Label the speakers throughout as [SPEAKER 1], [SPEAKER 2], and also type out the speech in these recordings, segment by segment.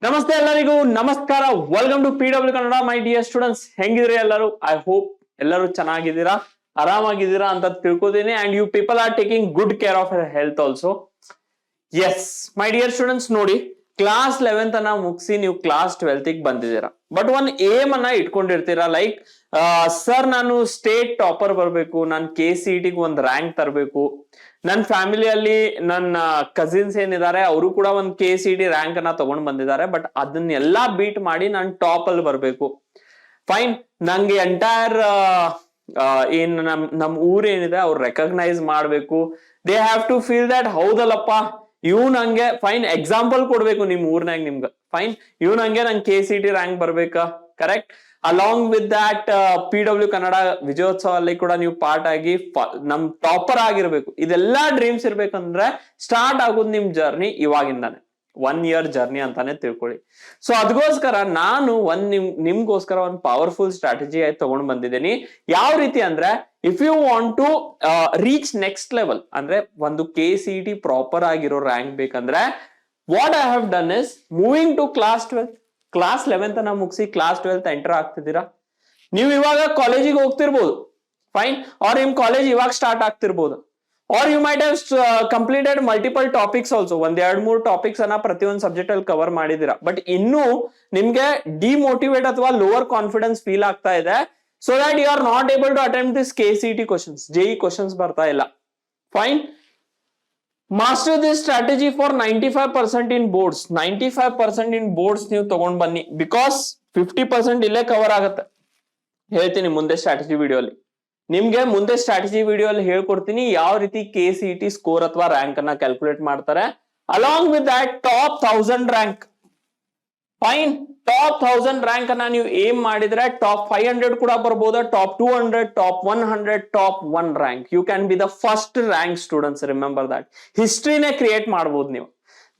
[SPEAKER 1] ನಮಸ್ತೆ ಎಲ್ಲರಿಗೂ ನಮಸ್ಕಾರ. Welcome to PW Kannada. My dear students, ಹೆಂಗಿದ್ರಿ ಎಲ್ಲರೂ? ಐ ಹೋಪ್ ಎಲ್ಲರೂ ಚೆನ್ನಾಗಿದ್ದೀರಾ, ಆರಾಮಾಗಿದ್ದೀರಾ ಅಂತ ತಿಳ್ಕೊತೀನಿ. And you people are taking good care of your health also. Yes my dear students, ನೋಡಿ, ಕ್ಲಾಸ್ 11th ಅನ್ನ ಮುಗಿಸಿ ನೀವು ಕ್ಲಾಸ್ 12th ಬಂದಿದ್ದೀರಾ. ಬಟ್ ಒಂದ್ ಏಮ್ ಅನ್ನ ಇಟ್ಕೊಂಡಿರ್ತೀರಾ, ಲೈಕ್ ಸರ್ ನಾನು ಸ್ಟೇಟ್ ಟಾಪರ್ ಬರ್ಬೇಕು, ನಾನು KCET ಒಂದ್ ರ್ಯಾಂಕ್ ತರಬೇಕು, ನನ್ನ ಫ್ಯಾಮಿಲಿಯಲ್ಲಿ ನನ್ನ ಕಸಿನ್ಸ್ ಏನಿದ್ದಾರೆ ಅವರು ಕೂಡ ಒಂದು KCET ರ್ಯಾಂಕ್ ಅನ್ನ ತಗೊಂಡ್ ಬಂದಿದ್ದಾರೆ. ಬಟ್ ಅದನ್ನೆಲ್ಲಾ ಬೀಟ್ ಮಾಡಿ ನಾನು ಟಾಪ್ ಅಲ್ಲಿ ಬರ್ಬೇಕು. ಫೈನ್, ನಂಗೆ ಎಂಟೈರ್ ಏನ್ ನಮ್ ಊರ್ ಏನಿದೆ ಅವ್ರು ರೆಕಗ್ನೈಸ್ ಮಾಡ್ಬೇಕು. They have to feel that ಹೌದಲ್ಲಪ್ಪ ಇವ್ ನಂಗೆ ಫೈನ್ ಎಕ್ಸಾಂಪಲ್ ಕೊಡ್ಬೇಕು ನಿಮ್ ಊರ್ನಾಗ ನಿಮ್ಗ. ಫೈನ್, ಇವ್ ನಂಗೆ KCET ರ್ಯಾಂಕ್ ಬರ್ಬೇಕಾ? Correct. Along with that PW Kannada ವಿಜಯೋತ್ಸವ ಅಲ್ಲಿ ಕೂಡ ನೀವು ಪಾರ್ಟ್ ಆಗಿ ನಮ್ ಟಾಪರ್ ಆಗಿರ್ಬೇಕು. ಇದೆಲ್ಲಾ ಡ್ರೀಮ್ಸ್ ಇರ್ಬೇಕಂದ್ರೆ ಸ್ಟಾರ್ಟ್ ಆಗೋದು ನಿಮ್ ಜರ್ನಿ ಇವಾಗಿಂದಾನೆ. 1 year ಜರ್ನಿ ಅಂತಾನೆ ತಿಳ್ಕೊಳ್ಳಿ. ಸೊ ಅದಕ್ಕೋಸ್ಕರ ನಾನು ನಿಮ್ಗೋಸ್ಕರ ಒಂದು ಪವರ್ಫುಲ್ ಸ್ಟ್ರಾಟಜಿ ಆಯ್ತು ತಗೊಂಡ್ ಬಂದಿದ್ದೀನಿ. ಯಾವ ರೀತಿ ಅಂದ್ರೆ, if you want to reach next level ಅಂದ್ರೆ ಒಂದು KCET ಪ್ರಾಪರ್ ಆಗಿರೋ ರ್ಯಾಂಕ್ ಬೇಕಂದ್ರೆ what I have done is moving to class 12th. Class 11th ಅನ್ನ ಮುಗಿಸಿ ಕ್ಲಾಸ್ 12th ಎಂಟರ್ ಆಗ್ತಿದ್ದೀರಾ. ನೀವು ಇವಾಗ ಕಾಲೇಜಿಗೆ ಹೋಗ್ತಿರ್ಬೋದು, ಫೈನ್, ಆರ್ ನಿಮ್ ಕಾಲೇಜ್ ಇವಾಗ ಸ್ಟಾರ್ಟ್ ಆಗ್ತಿರ್ಬೋದು, or you might have completed multiple topics also. ಒಂದ್ 2-3 ಟಾಪಿಕ್ಸ್ ಅನ್ನ ಪ್ರತಿಯೊಂದು ಸಬ್ಜೆಕ್ಟ್ ಅಲ್ಲಿ ಕವರ್ ಮಾಡಿದೀರಾ. ಬಟ್ ಇನ್ನೂ ನಿಮ್ಗೆ ಡಿಮೋಟಿವೇಟ್ ಅಥವಾ ಲೋವರ್ ಕಾನ್ಫಿಡೆನ್ಸ್ ಫೀಲ್ ಆಗ್ತಾ ಇದೆ. So that you are not able to attempt this KCET questions, JEE questions ಬರ್ತಾ ಇಲ್ಲ. Fine, master this strategy for 95% in boards. 95% in boards ನೀವು ತಗೊಂಡ್ ಬನ್ನಿ, ಬಿಕಾಸ್ 50% ಇಲ್ಲೇ ಕವರ್ ಆಗುತ್ತೆ. ಹೇಳ್ತೀನಿ ಮುಂದೆ ಸ್ಟ್ರಾಟಜಿ ವಿಡಿಯೋ ಅಲ್ಲಿ, ನಿಮ್ಗೆ ಮುಂದೆ ಸ್ಟ್ರಾಟಜಿ ವಿಡಿಯೋ ಅಲ್ಲಿ ಹೇಳ್ಕೊಡ್ತೀನಿ ಯಾವ ರೀತಿ KCET ಸ್ಕೋರ್ ಅಥವಾ ರ್ಯಾಂಕ್ ಅನ್ನ ಕ್ಯಾಲ್ಕುಲೇಟ್ ಮಾಡ್ತಾರೆ. Along with that top 1000 rank. Fine, top 1000 rank ಅನ್ನ ನೀವು ಏಮ್ ಮಾಡಿದ್ರೆ ಟಾಪ್ 500 ಕೂಡ ಬರ್ಬೋದು, top 200, top 100, top 1 rank. You can be the first rank students. Remember that. ಹಿಸ್ಟ್ರಿನೇ ಕ್ರಿಯೇಟ್ ಮಾಡಬಹುದು ನೀವು.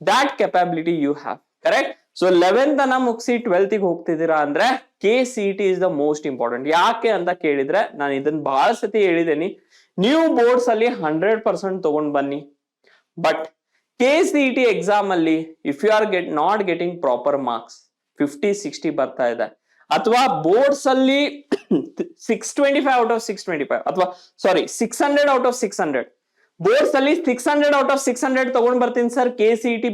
[SPEAKER 1] That capability you have. Correct. So 11th ಅನ್ನ ಮುಗಿಸಿ 12th ಹೋಗ್ತಿದ್ದೀರಾ ಅಂದ್ರೆ KCET is the most important. ಯಾಕೆ ಅಂತ ಕೇಳಿದ್ರೆ, ನಾನು ಇದನ್ನ ಬಹಳ ಸತಿ ಹೇಳಿದ್ದೀನಿ, ನೀವು ಬೋರ್ಡ್ಸ್ ಅಲ್ಲಿ 100% ತಗೊಂಡ್ ಬನ್ನಿ. ಬಟ್ KCET ಎಕ್ಸಾಮ್ ಅಲ್ಲಿ if you are not getting proper marks, 50-60 ಬರ್ತಾ ಇದೆ, ಅಥವಾ ಬೋರ್ಡ್ಸ್ ಅಲ್ಲಿ 625 ಔಟ್ ಆಫ್ 625 ಅಥವಾ ಸಾರಿ 600 ಔಟ್ ಆಫ್ 600, ಬೋರ್ಡ್ಸ್ ಅಲ್ಲಿ 600 ಔಟ್ ಆಫ್ 600 ತಗೊಂಡ್ ಬರ್ತೀನಿ ಸರ್, KCET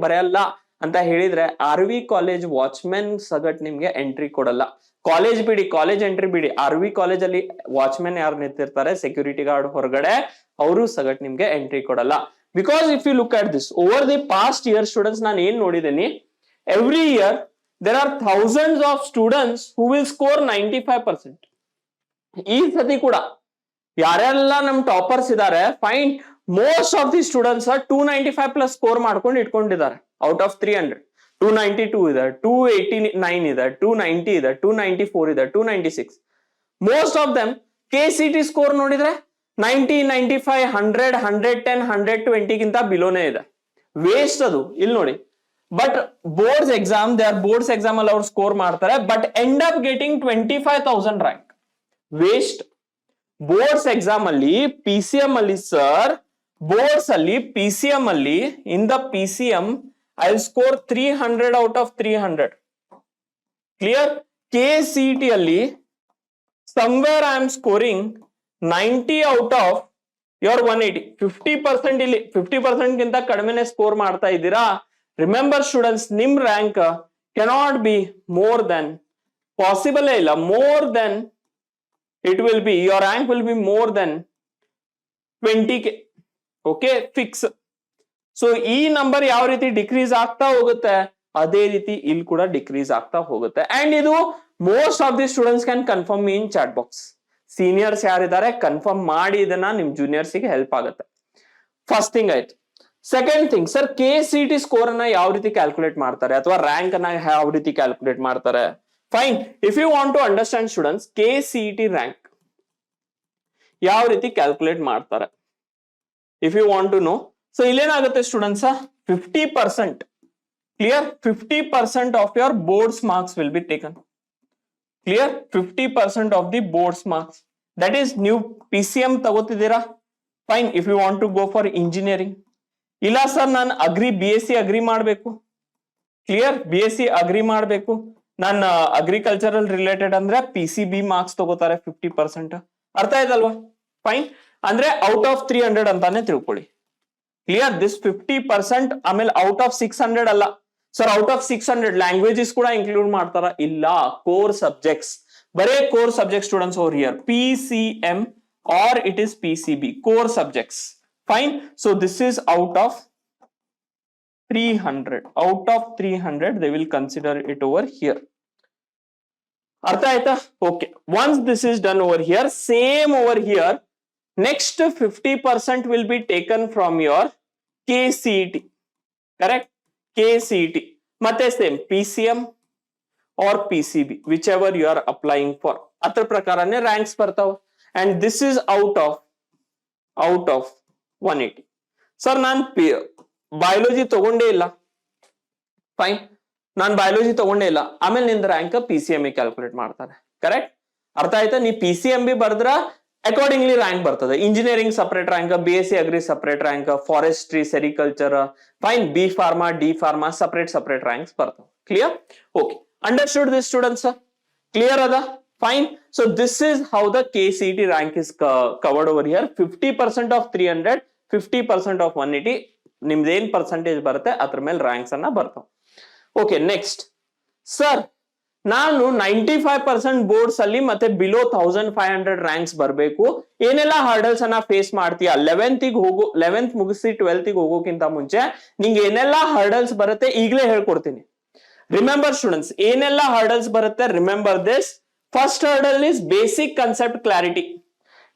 [SPEAKER 1] ಬರೆಯಲ್ಲ ಅಂತ ಹೇಳಿದ್ರೆ RV ಕಾಲೇಜ್ ವಾಚ್ಮೆನ್ ಸಗಟ್ ನಿಮ್ಗೆ ಎಂಟ್ರಿ ಕೊಡಲ್ಲ. ಕಾಲೇಜ್ ಬಿಡಿ, ಕಾಲೇಜ್ ಎಂಟ್ರಿ ಬಿಡಿ, RV ಕಾಲೇಜ್ ಅಲ್ಲಿ ವಾಚ್ಮೆನ್ ಯಾರು ನಿಂತಿರ್ತಾರೆ, ಸೆಕ್ಯೂರಿಟಿ ಗಾರ್ಡ್ ಹೊರಗಡೆ, ಅವರು ಸಗಟ್ ನಿಮ್ಗೆ ಎಂಟ್ರಿ ಕೊಡಲ್ಲ. Because if you look at this over the past year students, ನಾನು ಏನ್ ನೋಡಿದ್ದೀನಿ, every year there are thousands of students who will score 95%. ಈ ಸತಿ ಕೂಡ ಯಾರೆಲ್ಲ ನಮ್ ಟಾಪರ್ಸ್ ಇದಾರೆ, fine, most of the students 295 plus score ಮಾಡ್ಕೊಂಡು ಇಟ್ಕೊಂಡಿದ್ದಾರೆ. ಔಟ್ ಆಫ್ 300 292 ಇದೆ, 289 ಇದೆ, 290 ಇದೆ, 294 ಇದೆ, 296. Most of them KCET score ನೋಡಿದ್ರೆ 90, 95, 100, 110, 120 ಗಿಂತ ಬಿಲೋನೇ ಇದೆ. ವೇಸ್ಟ್ ಅದು. ಇಲ್ಲಿ ನೋಡಿ, but boards exam, they are boards exam ಅಲ್ಲಿ ಅವ್ರು ಸ್ಕೋರ್ ಮಾಡ್ತಾರೆ, but end up getting 25,000 rank. Waste. Boards exam ಅಲ್ಲಿ PCM ಅಲ್ಲಿ ಸರ್, ಬೋರ್ಡ್ಸ್ ಅಲ್ಲಿ PCM ಅಲ್ಲಿ in the PCM I will score 300 out of 300. Clear. KCET ಅಲ್ಲಿ somewhere I am scoring 90 out of your 180. 50% ಇಲ್ಲಿ 50% ಗಿಂತ ಕಡಿಮೆನೆ ಸ್ಕೋರ್ ಮಾಡ್ತಾ ಇದ್ದೀರಾ. ರಿಮೆಂಬರ್ ಸ್ಟೂಡೆಂಟ್ಸ್, ನಿಮ್ rank cannot be more than, possible ಇಲ್ಲ, more than it will be, your rank will be more than 20K. Okay, fix. So ಈ number ಯಾವ ರೀತಿ decrease ಆಗ್ತಾ ಹೋಗುತ್ತೆ, ಅದೇ ರೀತಿ ಇಲ್ಲಿ ಕೂಡ ಡಿಕ್ರೀಸ್ ಆಗ್ತಾ ಹೋಗುತ್ತೆ. ಅಂಡ್ ಇದು most of the students can confirm in chat box. Seniors ಯಾರಿದ್ದಾರೆ ಕನ್ಫರ್ಮ್ ಮಾಡಿ, ಇದನ್ನ ನಿಮ್ ಜೂನಿಯರ್ಸ್ ಗೆ ಹೆಲ್ಪ್ ಆಗುತ್ತೆ. ಫಸ್ಟ್ ಥಿಂಗ್ ಆಯ್ತು. Second thing, sir KCET score ಅನ್ನ ಯಾವ ರೀತಿ ಕ್ಯಾಲ್ಕುಲೇಟ್ ಮಾಡ್ತಾರೆ, ಅಥವಾ ರ್ಯಾಂಕ್ ಅನ್ನ ಯಾವ ರೀತಿ ಕ್ಯಾಲ್ಕುಲೇಟ್ ಮಾಡ್ತಾರೆ? Fine, if you want to understand students, KCET rank ಯಾವ ರೀತಿ ಕ್ಯಾಲ್ಕುಲೇಟ್ ಮಾಡ್ತಾರೆ, if you want to know. So ಇಲ್ಲೇನಾಗುತ್ತೆ students, 50%, clear, 50% of your boards marks will be taken. Clear, 50% of the boards marks. That is ನೀವು PCM ತಗೋತಿದ್ದೀರಾ, fine. If you want to go for engineering, ಇಲ್ಲ sir ನಾನು agri BSc agri ಮಾಡಬೇಕು, clear. BSc agri ಮಾಡ್ಬೇಕು. ನಾನು agricultural related ಅಂದ್ರೆ PCB marks ತಗೋತಾರೆ 50%. ಅರ್ಥ ಆಯ್ತಲ್ವಾ? ಫೈನ್. ಅಂದ್ರೆ ಔಟ್ ಆಫ್ 300 ಅಂತಾನೆ ತಿಳ್ಕೊಳ್ಳಿ. ಕ್ಲಿಯರ್. ದಿಸ್ 50%. ಆಮೇಲೆ ಔಟ್ ಆಫ್ 600 ಅಲ್ಲ ಸರ್, ಔಟ್ ಆಫ್ 600 ಲ್ಯಾಂಗ್ವೇಜಸ್ ಕೂಡ ಇನ್ಕ್ಲೂಡ್ ಮಾಡ್ತಾರ? ಇಲ್ಲ, ಕೋರ್ ಸಬ್ಜೆಕ್ಟ್ಸ್, ಬರೇ core subject students over here. PCM or it is PCB, core subjects. Fine. So this is out of 300. Out of 300 they will consider it over here. Artha aita? Okay. Once this is done over here, same over here, next 50% will be taken from your KCET. Correct? KCET. Matte same PCM or PCB, whichever you are applying for. Atra prakarane ranks bartav. And this is out of 180. Sir ನಾನು biology ತಗೊಂಡೇ ಇಲ್ಲ. Fine, ನಾನು biology ತಗೊಂಡೇ ಇಲ್ಲ. ಆಮೇಲೆ ನಿಂದ rank PCME calculate ಮಾಡ್ತಾರೆ. Correct? ಅರ್ಥ ಆಯ್ತಾ? ನೀ PCMB ಬರ್ದ್ರ ಅಕಾರ್ಡಿಂಗ್ಲಿ ರ್ಯಾಂಕ್ ಬರ್ತದೆ. Engineering separate rank, BSc agri separate rank, forestry, sericulture, fine, B pharma, D pharma separate ranks ಬರ್ತವೆ. Clear? Okay, understood this students? Clear ಅದ? Fine. So this is how the KCET rank is covered over here. 50% of 300, 50% of 180. ನಿಮ್ದು ಏನ್ percentage ಬರುತ್ತೆ ಅದ್ರ ಮೇಲೆ ranks ಅನ್ನ ಬರ್ತಾವ. Okay, next. Sir, ನಾನು 95% ಬೋರ್ಡ್ಸ್ ಅಲ್ಲಿ ಮತ್ತೆ ಬಿಲೋ 1500 ರ್ಯಾಂಕ್ಸ್ ಬರಬೇಕು. ಏನೆಲ್ಲ ಹರ್ಡಲ್ಸ್ ಅನ್ನ ಫೇಸ್ ಮಾಡ್ತೀಯಾ? 11th ಮುಗಿಸಿ 12th ಹೋಗೋಕ್ಕಿಂತ ಮುಂಚೆ ನಿಂಗೆ ಏನೆಲ್ಲ ಹರ್ಡಲ್ಸ್ ಬರುತ್ತೆ ಈಗಲೇ ಹೇಳ್ಕೊಡ್ತೀನಿ. ರಿಮೆಂಬರ್ ಸ್ಟೂಡೆಂಟ್ಸ್, ಏನೆಲ್ಲ ಹರ್ಡಲ್ಸ್ ಬರುತ್ತೆ? Remember this. First hurdle is basic concept clarity.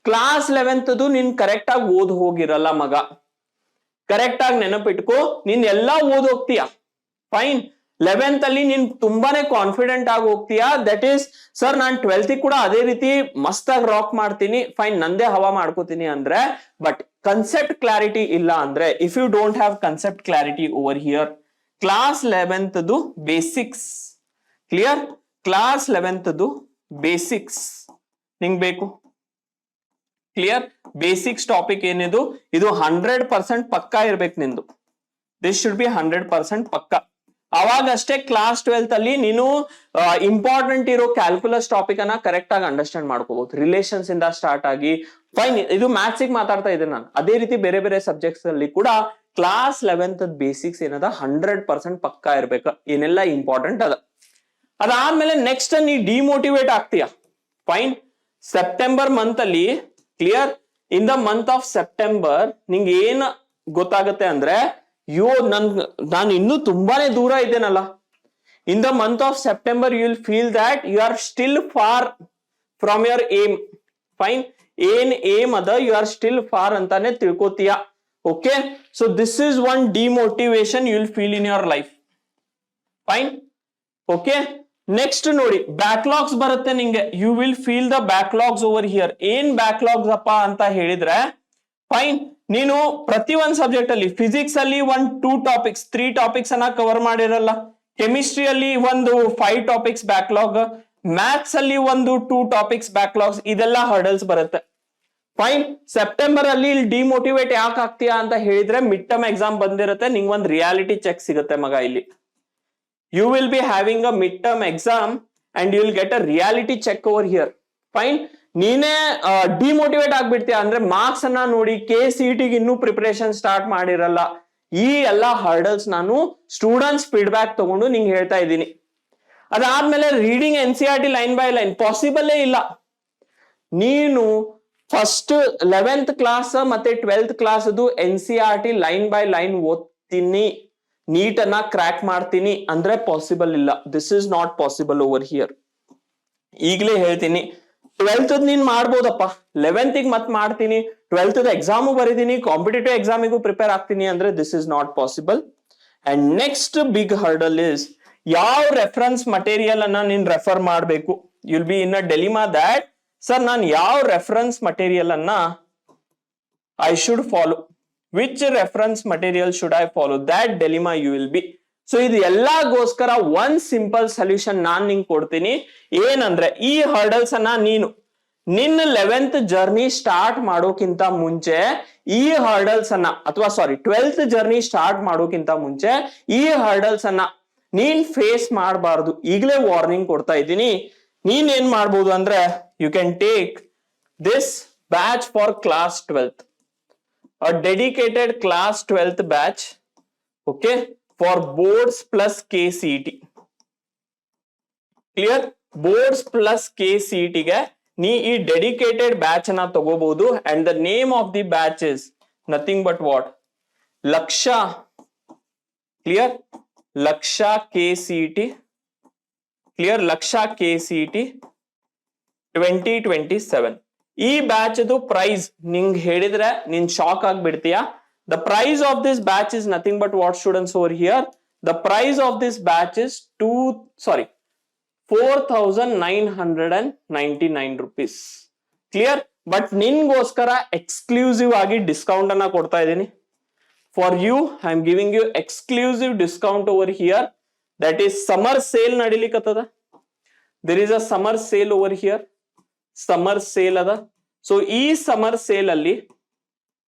[SPEAKER 1] Class 11th ನೀನ್ ಕರೆಕ್ಟ್ ಆಗಿ ಓದ್ ಹೋಗಿರಲ್ಲ ಮಗ. ಕರೆಕ್ಟ್ ಆಗಿ ನೆನಪಿಟ್ಕೋ, ನೀನ್ ಎಲ್ಲಾ ಓದ್ ಹೋಗ್ತೀಯಾ. ಫೈನ್. 11th ಅಲ್ಲಿ ನೀನ್ ತುಂಬಾನೇ ಕಾನ್ಫಿಡೆಂಟ್ ಆಗಿ ಹೋಗ್ತೀಯಾ. That is sir, non 12th ಕೂಡ ಅದೇ ರೀತಿ ಮಸ್ತ್ ಆಗಿ ರಾಕ್ ಮಾಡ್ತೀನಿ, ಫೈನ್, ನಂದೇ ಹವಾ ಮಾಡ್ಕೋತೀನಿ ಅಂದ್ರೆ. ಬಟ್ ಕನ್ಸೆಪ್ಟ್ ಕ್ಲಾರಿಟಿ ಇಲ್ಲ ಅಂದ್ರೆ, if you don't have concept clarity over here, class 11th basics. Clear? Class 11th basics ನಿಂಗ್ ಬೇಕು. ಕ್ಲಿಯರ್? ಬೇಸಿಕ್ಸ್ ಟಾಪಿಕ್ ಏನಿದು, ಇದು 100% ಪಕ್ಕಾ ಇರ್ಬೇಕು ನಿಂದು. ದಿಸ್ ಶುಡ್ ಬಿ 100% ಪಕ್ಕಾ. ಅವಾಗಷ್ಟೇ ಕ್ಲಾಸ್ 12th ಅಲ್ಲಿ ನೀನು ಇಂಪಾರ್ಟೆಂಟ್ ಇರೋ ಕ್ಯಾಲ್ಕುಲಸ್ ಟಾಪಿಕ್ ಅನ್ನ ಕರೆಕ್ಟ್ ಆಗಿ ಅಂಡರ್ಸ್ಟ್ಯಾಂಡ್ ಮಾಡ್ಕೋಬಹುದು. ರಿಲೇಷನ್ಸ್ ಇಂದ ಸ್ಟಾರ್ಟ್ ಆಗಿ, ಫೈನ್, ಇದು ಮ್ಯಾಥ್ಸ್ ಮಾತಾಡ್ತಾ ಇದ್ದೀನಿ ನಾನು. ಅದೇ ರೀತಿ ಬೇರೆ ಬೇರೆ ಸಬ್ಜೆಕ್ಟ್ಸ್ ಅಲ್ಲಿ ಕೂಡ ಕ್ಲಾಸ್ 11th ಬೇಸಿಕ್ಸ್ ಏನದ 100% ಪಕ್ಕಾ ಇರ್ಬೇಕು. ಏನೆಲ್ಲ ಇಂಪಾರ್ಟೆಂಟ್ ಅದ. ಅದಾದ್ಮೇಲೆ ನೆಕ್ಸ್ಟ್ ನೀ ಡಿಮೋಟಿವೇಟ್ ಆಗ್ತೀಯ. ಫೈನ್. ಸೆಪ್ಟೆಂಬರ್ ಮಂತ್ ಅಲ್ಲಿ, clear, in the month of September ನಿಂಗೆ ಏನ್ ಗೊತ್ತಾಗುತ್ತೆ ಅಂದ್ರೆ, ನಾನು ಇನ್ನೂ ತುಂಬಾನೇ ದೂರ ಇದ್ದೇನಲ್ಲ. In the month of September you will feel that you are still far from your aim. Fine. ಏನ್ ಏಮ್ ಅದ, ಯು ಆರ್ ಸ್ಟಿಲ್ ಫಾರ್ ಅಂತಾನೆ ತಿಳ್ಕೋತೀಯ. Okay, so this is one demotivation you will feel in your life. Fine. Okay, next ನೋಡಿ, backlogs ಬರುತ್ತೆ ನಿಂಗೆ. You will feel the backlogs over here. ಏನ್ backlogs ಅಪ್ಪ ಅಂತ ಹೇಳಿದ್ರೆ, ಫೈನ್, ನೀನು ಪ್ರತಿ ಒಂದ್ ಸಬ್ಜೆಕ್ಟ್ ಅಲ್ಲಿ, ಫಿಸಿಕ್ಸ್ ಅಲ್ಲಿ 2 ಟಾಪಿಕ್ಸ್ 3 ಟಾಪಿಕ್ಸ್ ಅನ್ನ ಕವರ್ ಮಾಡಿರಲ್ಲ. ಕೆಮಿಸ್ಟ್ರಿಯಲ್ಲಿ 5 ಟಾಪಿಕ್ಸ್ ಬ್ಯಾಕ್ಲಾಗ್, ಮ್ಯಾಥ್ಸ್ ಅಲ್ಲಿ 2 ಟಾಪಿಕ್ಸ್ ಬ್ಯಾಕ್ಲಾಗ್ಸ್. ಇದೆಲ್ಲ ಹರ್ಡಲ್ಸ್ ಬರುತ್ತೆ. ಫೈನ್. ಸೆಪ್ಟೆಂಬರ್ ಅಲ್ಲಿ ಇಲ್ಲಿ ಡಿಮೋಟಿವೇಟ್ ಯಾಕೆ ಆಗ್ತೀಯಾ ಅಂತ ಹೇಳಿದ್ರೆ, ಮಿಡ್ ಟರ್ಮ್ ಎಕ್ಸಾಮ್ ಬಂದಿರುತ್ತೆ, ನಿಂಗೆ ಒಂದು ರಿಯಾಲಿಟಿ ಚೆಕ್ ಸಿಗುತ್ತೆ ಮಗ. ಇಲ್ಲಿ you will be having a midterm exam and you will get a reality check over here. Fine. ನೀನೇ ಡಿಮೋಟಿವೇಟ್ ಆಗ್ಬಿಡ್ತೀಯ ಅಂದ್ರೆ, ಮಾರ್ಕ್ಸ್ ಅನ್ನ ನೋಡಿ KCET ಗೆ ಇನ್ನೂ ಪ್ರಿಪರೇಷನ್ ಸ್ಟಾರ್ಟ್ ಮಾಡಿರಲ್ಲ. ಈ ಎಲ್ಲಾ ಹರ್ಡಲ್ಸ್ ನಾನು ಸ್ಟೂಡೆಂಟ್ಸ್ ಫೀಡ್ಬ್ಯಾಕ್ ತಗೊಂಡು ನಿಂಗೆ ಹೇಳ್ತಾ ಇದ್ದೀನಿ. ಅದಾದ್ಮೇಲೆ reading NCERT line by line possible ಇಲ್ಲ. ನೀನು ಫಸ್ಟ್ 11th ಕ್ಲಾಸ್ ಮತ್ತೆ 12th class NCERT line by line ಓದ್ತೀನಿ, ನೀಟನ್ನ ಕ್ರ್ಯಾಕ್ ಮಾಡ್ತೀನಿ ಅಂದ್ರೆ ಪಾಸಿಬಲ್ ಇಲ್ಲ. This is not possible over here. ಈಗಲೇ ಹೇಳ್ತೀನಿ, 12th ನೀನ್ ಮಾಡ್ಬೋದಪ್ಪ, 11th ಮತ್ ಮಾಡ್ತೀನಿ, 12th ಎಕ್ಸಾಮು ಬರೀತೀನಿ, ಕಾಂಪಿಟೇಟಿವ್ ಎಕ್ಸಾಮಿಗೂ ಪ್ರಿಪೇರ್ ಆಗ್ತೀನಿ ಅಂದ್ರೆ this is not possible. And next big hurdle is, ಯಾವ ರೆಫರೆನ್ಸ್ ಮಟೀರಿಯಲ್ ಅನ್ನ ನೀನ್ ರೆಫರ್ ಮಾಡಬೇಕು. You will be in a dilemma that sir, ನಾನು ಯಾವ ರೆಫರೆನ್ಸ್ ಮಟೀರಿಯಲ್ ಅನ್ನ I should follow. Which reference material should I follow? That dilemma you will be. So ಇದು ಎಲ್ಲಾಗೋಸ್ಕರ one simple solution ನಾನ್ ನಿಂಗೆ ಕೊಡ್ತೀನಿ. ಏನಂದ್ರೆ, ಈ ಹರ್ಡಲ್ಸ್ ಅನ್ನ ನೀನು ನಿನ್ನ 11th ಜರ್ನಿ ಸ್ಟಾರ್ಟ್ ಮಾಡೋಕ್ಕಿಂತ ಮುಂಚೆ, ಈ ಹರ್ಡಲ್ಸ್ ಅನ್ನ ಅಥವಾ 12th ಜರ್ನಿ ಸ್ಟಾರ್ಟ್ ಮಾಡೋಕ್ಕಿಂತ ಮುಂಚೆ ಈ ಹರ್ಡಲ್ಸ್ ಅನ್ನ ನೀನ್ ಫೇಸ್ ಮಾಡಬಾರ್ದು, ಈಗಲೇ ವಾರ್ನಿಂಗ್ ಕೊಡ್ತಾ ಇದ್ದೀನಿ. ನೀನ್ ಏನ್ ಮಾಡ್ಬೋದು ಅಂದ್ರೆ you can take this batch for class 12th, a dedicated class 12th batch, okay, for boards plus KCET. ಕ್ಲಿಯರ್? ಬೋರ್ಡ್ಸ್ ಪ್ಲಸ್ KCET ಗೆ ನೀ ಈ ಡೆಡಿಕೇಟೆಡ್ ಬ್ಯಾಚ್ ಅನ್ನ ತಗೋಬಹುದು. And the name of the batch is nothing but what, Lakshya. Clear? Lakshya KCET. Clear? Lakshya KCET 2027. ಈ batch ಅದು price ನಿಂಗ್ ಹೇಳಿದ್ರೆ ನೀನ್ ಶಾಕ್ ಆಗ್ಬಿಡ್ತೀಯ. The price of this batch is nothing but what students over here. The price of this batch is 4,999 rupees. Clear? But ನಿನ್ಗೋಸ್ಕರ exclusive ಆಗಿ discount ಅನ್ನ ಕೊಡ್ತಾ ಇದ್ದೀನಿ. For you I am giving you exclusive discount over here. That is summer sale ನಡಿಲಿಕ್ಕತ್ತದ. There is a summer sale over here. Summer sale ಅದ. ಸೊ ಈ summer sale ಅಲ್ಲಿ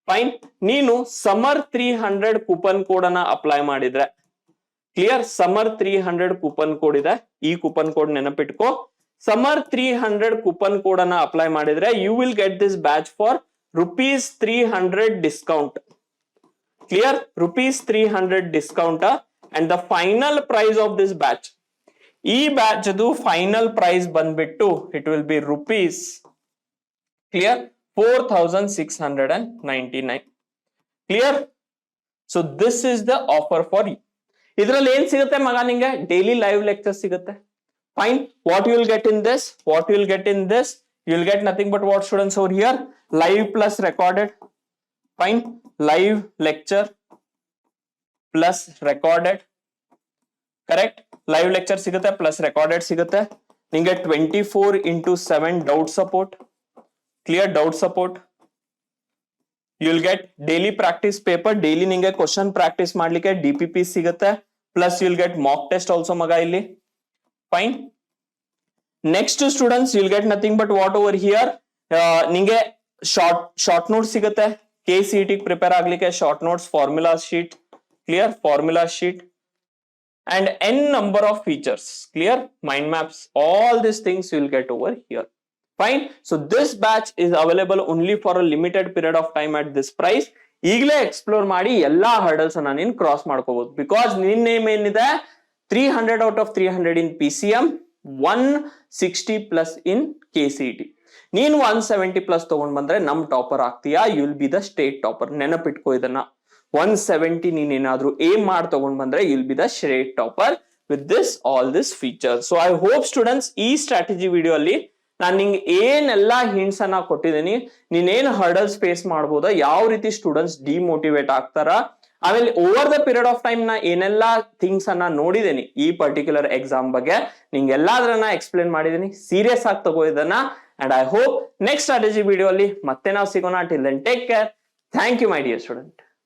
[SPEAKER 1] ಫೈನ್ ನೀನು ಸಮರ್ 300 ಕೂಪನ್ ಕೋಡ್ ಅನ್ನ ಅಪ್ಲೈ ಮಾಡಿದ್ರೆ, ಕ್ಲಿಯರ್? ಸಮರ್ 300 ಕೂಪನ್ ಕೋಡ್ ಇದೆ. ಈ ಕೂಪನ್ ಕೋಡ್ ನೆನಪಿಟ್ಕೋ. ಸಮರ್ 300 ಕೂಪನ್ ಕೋಡ್ ಅನ್ನ ಅಪ್ಲೈ ಮಾಡಿದ್ರೆ you will get this batch for ₹300 discount. Clear? ₹300 discount. And the final price of this batch, ಈ batch ಅದು final price ಬಂದ್ಬಿಟ್ಟು it will be rupees, clear, 4,699. Clear? So this is the offer for you. ಇದ್ರಲ್ಲಿ ಏನ್ ಸಿಗುತ್ತೆ ಮಗ ನಿಂಗೆ? Daily live lecture ಸಿಗುತ್ತೆ. Fine. What you will get in this? What you will get in this? You will get nothing but what students over here, live plus recorded. Fine. Live lecture plus recorded. Correct? Live lecture ಸಿಗುತ್ತೆ plus recorded ಸಿಗುತ್ತೆ. ನಿಂಗೆ 24/7 doubt support. Clear? Doubt support. You will get daily practice paper. Daily ನಿಂಗೆ question practice ಮಾಡ್ಲಿಕ್ಕೆ DPP ಸಿಗುತ್ತೆ. Plus you will get mock test also ಮಗ ಇಲ್ಲಿ. Fine. Next students you will get nothing but what over here, ನಿಂಗೆ short notes ಸಿಗುತ್ತೆ. KCET prepare ಆಗ್ಲಿಕ್ಕೆ short notes, formula sheet. Clear? Formula sheet and n number of features. Clear? Mind maps, all these things you will get over here. Fine. So this batch is available only for a limited period of time at this price. ಈಗಲೇ explore ಮಾಡಿ ಎಲ್ಲಾ hurdles ಅನ್ನ ನೀನ್ cross ಮಾಡ್ಕೋಬಹುದು. Because ನಿನ್ name ಏನಿದೆ 300 out of 300 in PCM, 160 plus in KCET. ನೀನು 170 plus ತಗೊಂಡ್ ಬಂದ್ರೆ ನಮ್ ಟಾಪರ್ ಆಗ್ತೀಯಾ. You will be the state topper. ನೆನಪಿಟ್ಕೋ ಇದನ್ನ. 170 ನೀನೇನಾದ್ರೂ ಏಮ್ ಮಾಡಿ ತಗೊಂಡ್ ಬಂದ್ರೆ you will be the state topper with this all this feature. So I hope students ಈ ಸ್ಟ್ರಾಟಜಿ ವಿಡಿಯೋ ಅಲ್ಲಿ ನಾನು ನಿಂಗೆ ಏನೆಲ್ಲಾ ಹಿಂಟ್ಸ್ ಅನ್ನ ಕೊಟ್ಟಿದ್ದೀನಿ, ನೀನೇನ್ ಹರ್ಡಲ್ಸ್ ಫೇಸ್ ಮಾಡ್ಬೋದಾ, ಯಾವ ರೀತಿ ಸ್ಟೂಡೆಂಟ್ಸ್ ಡಿಮೋಟಿವೇಟ್ ಆಗ್ತಾರ, ಆಮೇಲೆ over the period of time ನಾ ಏನೆಲ್ಲಾ ಥಿಂಗ್ಸ್ ಅನ್ನ ನೋಡಿದೀನಿ ಈ ಪರ್ಟಿಕ್ಯುಲರ್ ಎಕ್ಸಾಮ್ ಬಗ್ಗೆ ನಿಂಗೆಲ್ಲಾದ್ರನ್ನ ಎಕ್ಸ್ಪ್ಲೇನ್ ಮಾಡಿದೀನಿ. ಸೀರಿಯಸ್ ಆಗಿ ತಗೋ ಇದನ್ನ. And I hope next strategy video ಅಲ್ಲಿ ಮತ್ತೆ ನಾವು ಸಿಗೋಣ. Till then take care. Thank you my dear student.